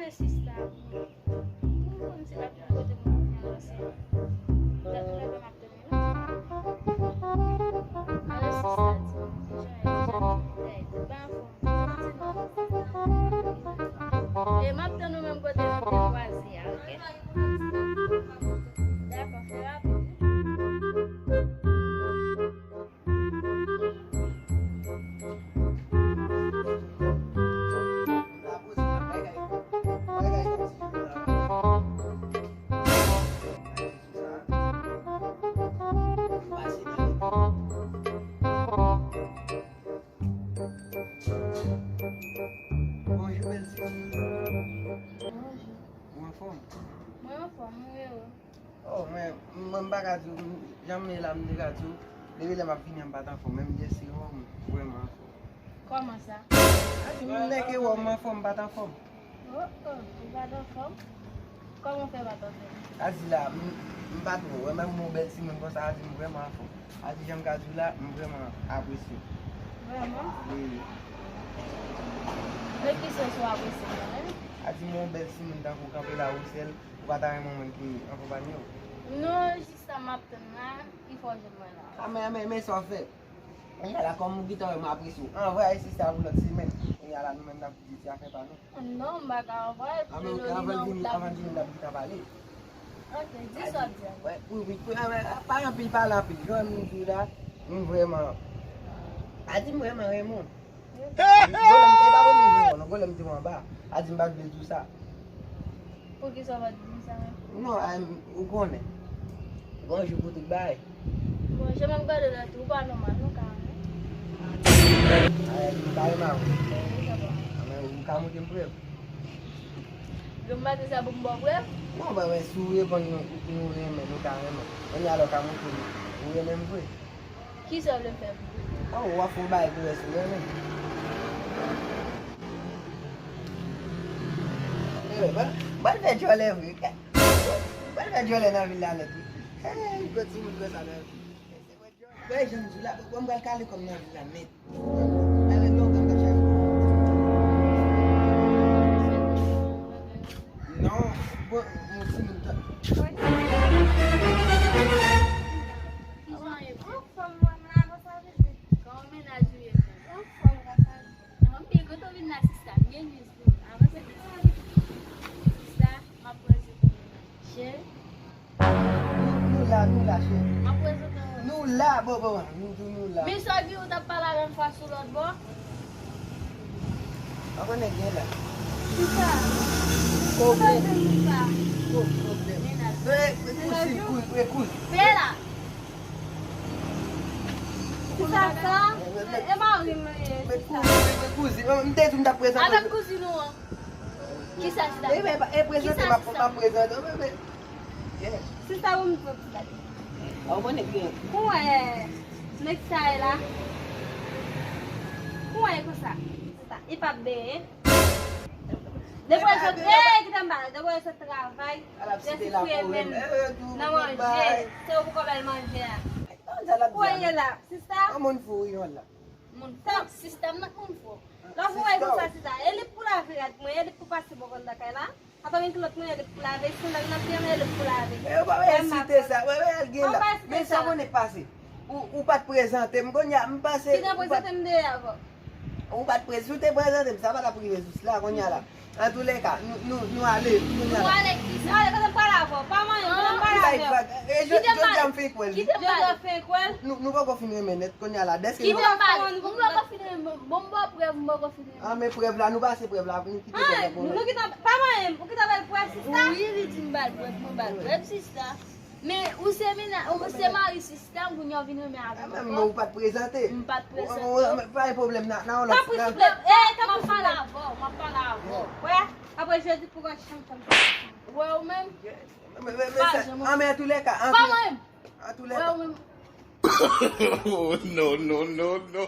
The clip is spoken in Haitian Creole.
Ale sista. Mwen se la kote mwen yon se. Dat mwen ve mapte mwen. Ale sista di. Ben fon. E mapte nou men kote mwen te wazi ya, ok? D'accord, fè rapide. Mwen baka tou, janme la mne ka tou, dewe le ma fini an batan fò, men mwen si wò mwen fò. Koman sa? Ati mwen leke wò mwen fò batan fò. Batan fò? Koman fè batan fò? Ati la, mwen bat wò, mwen mwen bel si mwen konsa ati mwen vreman fò. Ati jan ka tou la, mwen vreman apresye. Vreman? Oui. Lè ki se sou apresye mwen? Ati mwen bel si mwen tan kou kampe la ou sel, wata remon mwen ki an fò banyo. Non, jista mapten nan, I fò jen mwen la. Men so fè. En yala kom mwen gitan mwen apresyo. An vwe a sista vou lot si men. En yala nou men da pou diti a fè pa nou. Non, baka vwe. Avan di men da pou diti a pale. Ok, di so diyan. Pa rampil, pa rampil. Jwan mwen tou la, mwen vreman. Adi mwen vreman remon. Golem di mwen ba. Adi mwen bak bil tout sa. Pou ki so va di sa men? Non, ou konen. Gonjou pou tout bay. Bon, jè mwen gade la tou, pa noman nou ka ane. Mwen bareman ou. Mwen kamou di mprev. Jè mwen bade sa pou mbo brev? Non, ba wè souye kon nou remen, nou ka remen. Mwen yalo kamou tou, ou remen mprev. Ki sa vle fèm? Ou wafou bay pou wè souye men. Bal fè jole vwe. Bal fè jole nan villa net wè. Goti mwen gwa sa nan vwe. Bè jen sou la, wè mwen kale kom nan villa net. Alè nou kan ka chan. Non, mwen si mwen ta. Nou la che. Nou la, bo, nou la. Mi so di ou ta pala ren fwa sou lot bo? Ako ne gen la. Ki sa? Problem. Ki sa? Problem. Kouz. Pe la? Ki sa sa? E ma ou li mwen Kouz, mwen te tou mta prezant. Adam kouzi nou an? Ki sa si da? E prezant ma prezant. Si sa ou mwen fwa si da? Ako ne gen. Kou e? Mek sa e la? Kou e kou sa? Ipap be e? Depois eu tenho também, depois eu trabalho. Desse men na manje, se eu vou comer manje. Olha lá, sista. Amon fo yon la. Mon tá, sista na kon fo. Lá foi com sa sista. Ele pula virat, ele pupa se bogon da kaila. Apa min kulot mo ele pula ve, sun na pia ele pula ve. Eu ba cité ça, ouais gen la. Mais ça on est passé. Ou pas te présenter, m'gonya m'passe. Qui n'a présenté me avant? Ou pas te présenter, ça va la priver juste là gonya là. En tous les cas, nous aller. Nous aller qui ça? Allez, quand on parle avant, pas moi, on parle. Je jam fait quoi? Qui te parle fait quoi? Nous pas finir net gonya là. Qui te parle? Nous pas finir bon preuve, nous pas finir. Ah mais preuve là, nous pas c'est preuve là, nous quitter. Ah, nous qui pas moi, ou qui t'avait preuve sister? Oui, il dit preuve sister. Mais où c'est mari système pour nous venir mais avec. Mais ou pas te présenter. Pas te présenter. Pas de problème là, on Pas de problème. Comment pas là avant, Ouais, après je dis pourquoi je chante comme ça. Ouais, ou même. Mais à tous les cas, pas même. À tous les Ouais, cas. ou même. No.